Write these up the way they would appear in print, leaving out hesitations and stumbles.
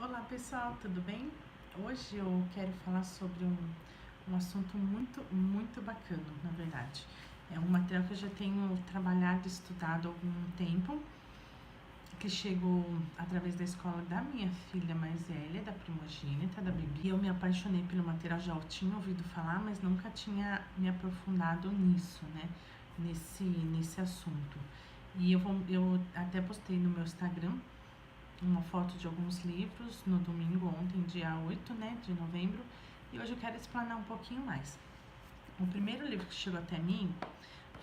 Olá pessoal, tudo bem? Hoje eu quero falar sobre um assunto muito bacana, na verdade. É um material que eu já tenho trabalhado e estudado há algum tempo, que chegou através da escola da minha filha mais velha, da primogênita, da Bibi. Eu me apaixonei pelo material, já tinha ouvido falar, mas nunca tinha me aprofundado nisso, né? Nesse assunto. E eu até postei no meu Instagram uma foto de alguns livros no domingo, ontem, dia 8, né, de novembro, e hoje eu quero explanar um pouquinho mais. O primeiro livro que chegou até mim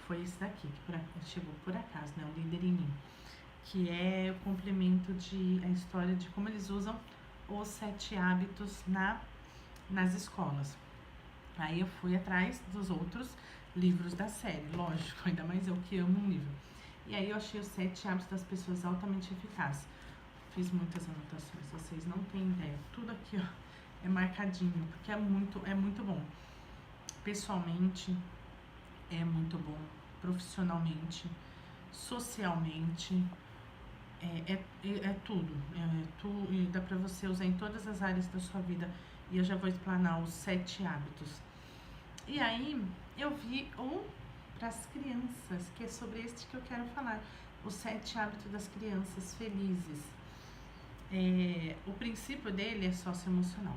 foi esse daqui, que chegou por acaso, né, O Líder em Mim, que é o complemento a história de como eles usam os 7 hábitos nas escolas. Aí eu fui atrás dos outros livros da série, lógico, ainda mais eu que amo um livro. E aí eu achei os 7 hábitos das pessoas altamente eficazes. Fiz muitas anotações, vocês não têm ideia. Tudo aqui, ó, é marcadinho, porque é muito bom. Pessoalmente, é muito bom. Profissionalmente, socialmente, é tudo. E dá pra você usar em todas as áreas da sua vida. E eu já vou explanar os 7 hábitos. E aí, eu vi um para as crianças, que é sobre este que eu quero falar. Os 7 hábitos das crianças felizes. O princípio dele é socioemocional.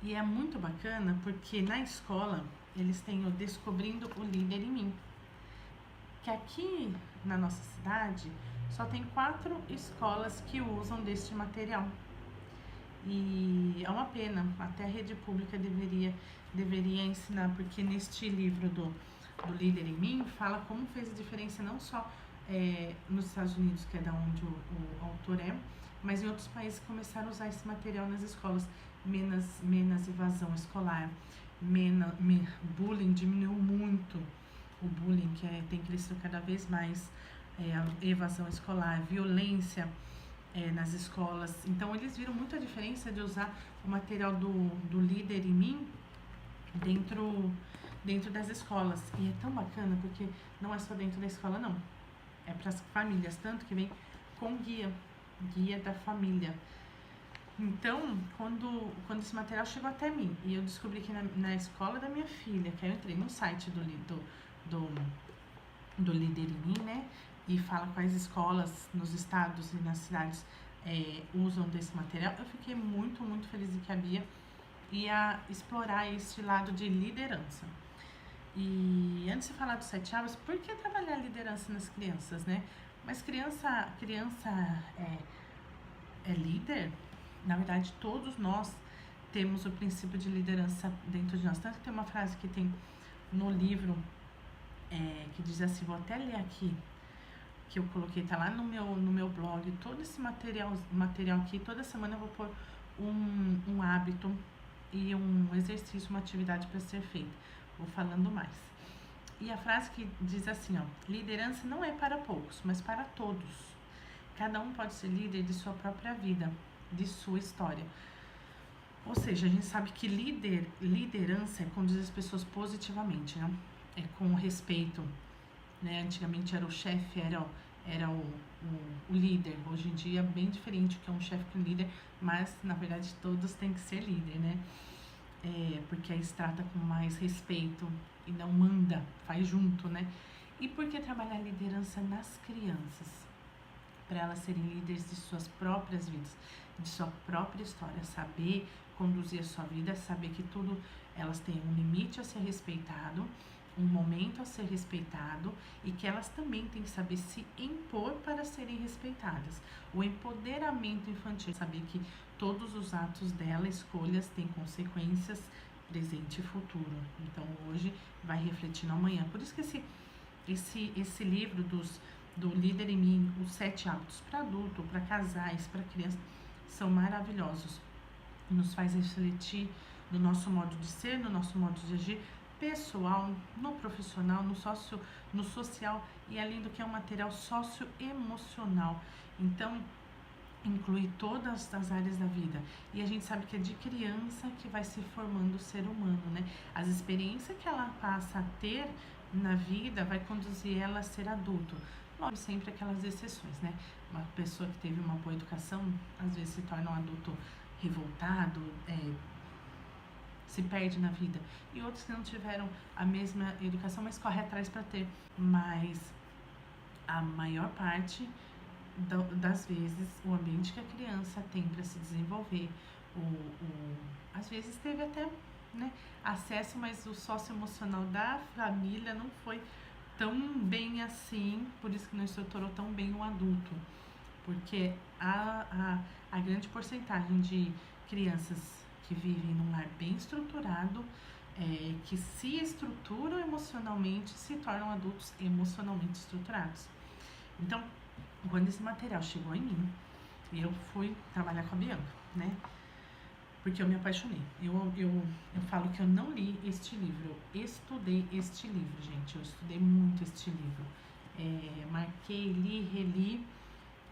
E é muito bacana porque na escola eles têm o Descobrindo o Líder em Mim. Que aqui na nossa cidade só tem 4 escolas que usam deste material. E é uma pena, até a rede pública deveria ensinar, porque neste livro do Líder em Mim fala como fez a diferença não só nos Estados Unidos, que é da onde o autor é, mas em outros países começaram a usar esse material nas escolas. Menos evasão escolar, bullying diminuiu muito, o bullying que tem crescido cada vez mais, a evasão escolar, violência nas escolas. Então eles viram muito a diferença de usar o material do Líder em Mim dentro das escolas. E é tão bacana porque não é só dentro da escola, não. É para as famílias, tanto que vem com guia da família. Então, quando esse material chegou até mim e eu descobri que na escola da minha filha, que aí eu entrei no site do Líder em Mim, né? E fala quais escolas nos estados e nas cidades usam desse material, eu fiquei muito feliz de que a Bia ia explorar esse lado de liderança. E antes de falar dos 7 hábitos, por que trabalhar a liderança nas crianças, né? Mas criança é líder? Na verdade, todos nós temos o princípio de liderança dentro de nós. Tanto que tem uma frase que tem no livro que diz assim, vou até ler aqui, que eu coloquei, tá lá no meu blog, todo esse material aqui, toda semana eu vou pôr um hábito e um exercício, uma atividade para ser feita. Vou falando mais. E a frase que diz assim, ó, liderança não é para poucos, mas para todos. Cada um pode ser líder de sua própria vida, de sua história. Ou seja, a gente sabe que liderança é conduzir as pessoas positivamente, né? É com respeito, né? Antigamente era o chefe, era o líder. Hoje em dia é bem diferente o que é um chefe que um líder, mas na verdade todos têm que ser líder, né? Porque aí se trata com mais respeito e não manda, faz junto, né? E por que trabalhar a liderança nas crianças? Para elas serem líderes de suas próprias vidas, de sua própria história, saber conduzir a sua vida, saber que tudo, elas têm um limite a ser respeitado, um momento a ser respeitado e que elas também têm que saber se impor para serem respeitadas. O empoderamento infantil, saber que todos os atos dela, escolhas, têm consequências presente e futuro. Então hoje vai refletir no amanhã. Por isso que esse livro do Líder em Mim, os 7 hábitos para adulto, para casais, para crianças, são maravilhosos. Nos faz refletir no nosso modo de ser, no nosso modo de agir, pessoal, no profissional, no social e além do que é um material socioemocional. Então, inclui todas as áreas da vida. E a gente sabe que é de criança que vai se formando o ser humano, né? As experiências que ela passa a ter na vida vai conduzir ela a ser adulto. Lógico, sempre aquelas exceções, né? Uma pessoa que teve uma boa educação, às vezes se torna um adulto revoltado, se perde na vida. E outros que não tiveram a mesma educação, mas corre atrás para ter. Mas a maior parte das vezes, o ambiente que a criança tem para se desenvolver, às vezes teve até, né, acesso, mas o socioemocional da família não foi tão bem assim, por isso que não estruturou tão bem o adulto. Porque a grande porcentagem de crianças que vivem num lar bem estruturado, que se estruturam emocionalmente, se tornam adultos emocionalmente estruturados. Então, quando esse material chegou em mim, eu fui trabalhar com a Bianca, né? Porque eu me apaixonei. Eu falo que eu não li este livro, eu estudei este livro, gente. Eu estudei muito este livro. Marquei, li, reli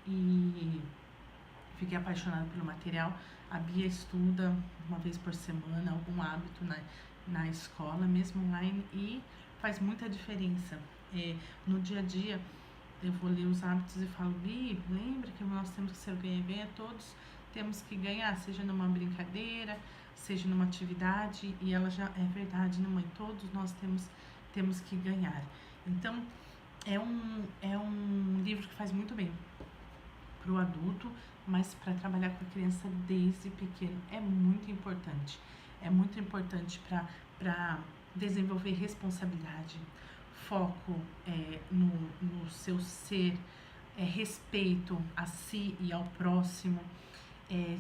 e fiquei apaixonada pelo material. A Bia estuda uma vez por semana algum hábito na escola, mesmo online, e faz muita diferença. No dia a dia, eu vou ler os hábitos e falo, Bi, lembra que nós temos que ser ganha-ganha, todos temos que ganhar, seja numa brincadeira, seja numa atividade, e ela já é verdade, né, mãe? Todos nós temos que ganhar. Então, é um livro que faz muito bem para o adulto, mas para trabalhar com a criança desde pequeno é muito importante. É muito importante para desenvolver responsabilidade, foco no seu ser, respeito a si e ao próximo,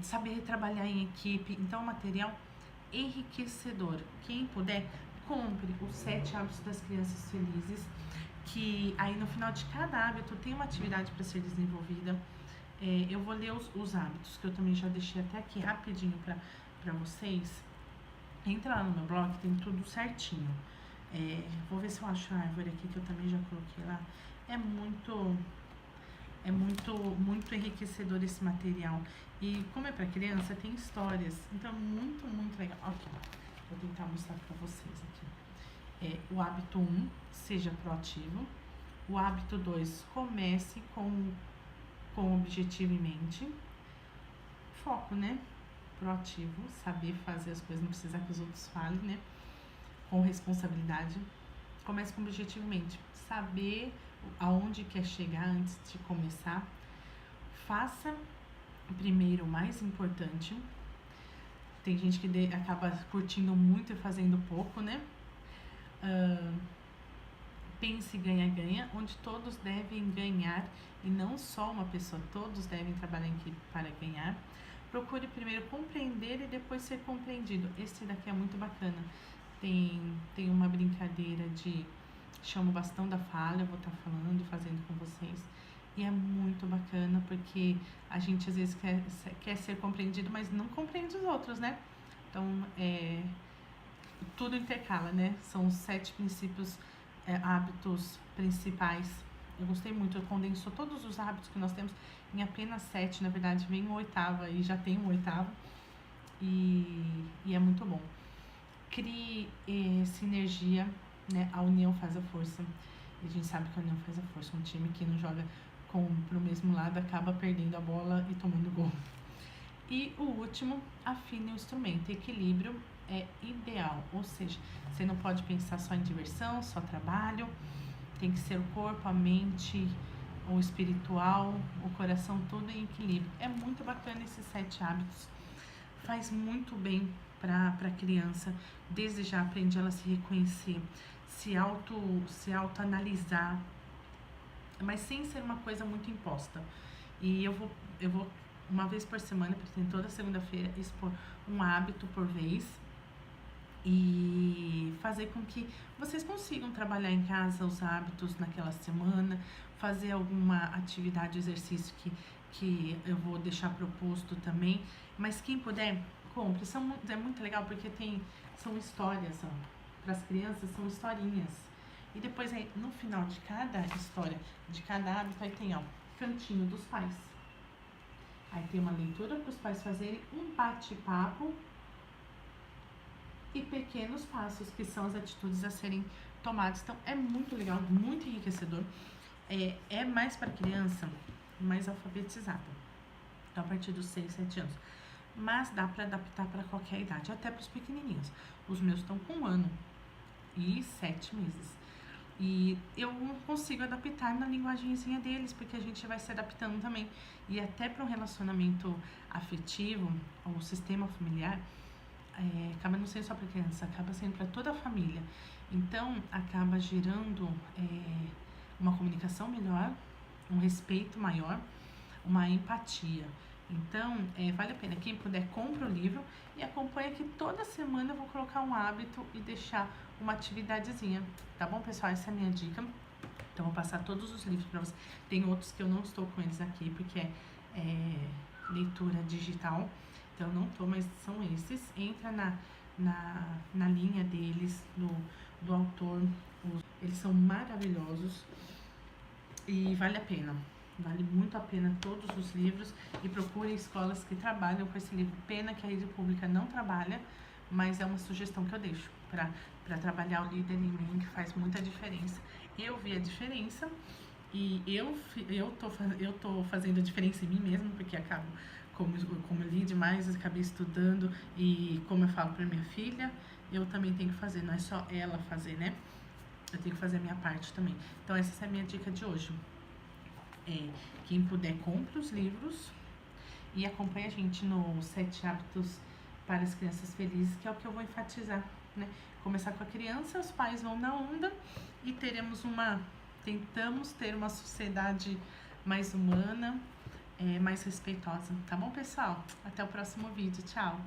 saber trabalhar em equipe. Então, material enriquecedor. Quem puder, compre os 7 hábitos das crianças felizes, que aí no final de cada hábito tem uma atividade para ser desenvolvida. Eu vou ler os hábitos, que eu também já deixei até aqui rapidinho para vocês. Entra lá no meu blog, tem tudo certinho. Vou ver se eu acho a árvore aqui, que eu também já coloquei lá. É muito enriquecedor esse material. E como é para criança, tem histórias. Então, muito legal. Aqui, vou tentar mostrar para vocês aqui. O hábito 1, seja proativo. O hábito 2, comece com o objetivo em mente. Foco, né? Proativo, saber fazer as coisas, não precisar que os outros falem, né? Com responsabilidade. Comece com objetivo em mente. Saber aonde quer chegar antes de começar. Faça primeiro o mais importante. Tem gente que acaba curtindo muito e fazendo pouco, né? Pense ganha-ganha, onde todos devem ganhar e não só uma pessoa, todos devem trabalhar em equipe para ganhar. Procure primeiro compreender e depois ser compreendido. Esse daqui é muito bacana. Tem uma brincadeira de chama o bastão da fala, eu vou estar falando e fazendo com vocês. E é muito bacana porque a gente às vezes quer ser compreendido, mas não compreende os outros, né? Então, tudo intercala, né? São os 7 princípios, hábitos principais. Eu gostei muito, eu condenso todos os hábitos que nós temos em apenas 7, na verdade vem o 8º e já tem o 8º e é muito bom. Crie sinergia, né? A união faz a força, e a gente sabe que a união faz a força. Um time que não joga pro mesmo lado acaba perdendo a bola e tomando gol. E o último, afine o instrumento. Equilíbrio é ideal, ou seja, você não pode pensar só em diversão, só trabalho, tem que ser o corpo, a mente, o espiritual, o coração, tudo em equilíbrio. É muito bacana esses 7 hábitos, faz muito bem para a criança, desde já aprende ela a se reconhecer, se autoanalisar, mas sem ser uma coisa muito imposta. E eu vou uma vez por semana, porque toda segunda-feira, expor um hábito por vez e fazer com que vocês consigam trabalhar em casa os hábitos naquela semana, fazer alguma atividade, exercício que eu vou deixar proposto também, mas quem puder, compre. É muito legal porque são histórias, para as crianças são historinhas. E depois aí, no final de cada história, de cada hábito, aí tem, cantinho dos pais. Aí tem uma leitura para os pais fazerem, um bate-papo e pequenos passos, que são as atitudes a serem tomadas. Então, é muito legal, muito enriquecedor. é mais para criança mais alfabetizada, então a partir dos 6, 7 anos. Mas dá para adaptar para qualquer idade, até para os pequenininhos. Os meus estão com 1 ano e 7 meses. E eu consigo adaptar na linguagenzinha deles, porque a gente vai se adaptando também. E até para um relacionamento afetivo, ou sistema familiar, acaba não sendo só para criança, acaba sendo para toda a família. Então, acaba gerando uma comunicação melhor, um respeito maior, uma empatia. Então, vale a pena. Quem puder, compra o livro e acompanha que toda semana eu vou colocar um hábito e deixar uma atividadezinha. Tá bom, pessoal? Essa é a minha dica. Então, eu vou passar todos os livros para vocês. Tem outros que eu não estou com eles aqui, porque é leitura digital. Então, eu não tô, mas são esses. Entra na linha deles, do autor. Eles são maravilhosos e vale a pena. Vale muito a pena todos os livros e procure escolas que trabalham com esse livro. Pena que a rede pública não trabalha, mas é uma sugestão que eu deixo para trabalhar o Líder em Mim, que faz muita diferença. Eu vi a diferença e eu tô fazendo a diferença em mim mesmo, porque acabo, como eu li demais, eu acabei estudando e como eu falo para minha filha, eu também tenho que fazer, não é só ela fazer, né? Eu tenho que fazer a minha parte também. Então essa é a minha dica de hoje. Quem puder, compre os livros e acompanhe a gente no 7 Hábitos para as Crianças Felizes, que é o que eu vou enfatizar, né? Começar com a criança, os pais vão na onda e tentamos ter uma sociedade mais humana, mais respeitosa, tá bom, pessoal? Até o próximo vídeo, tchau!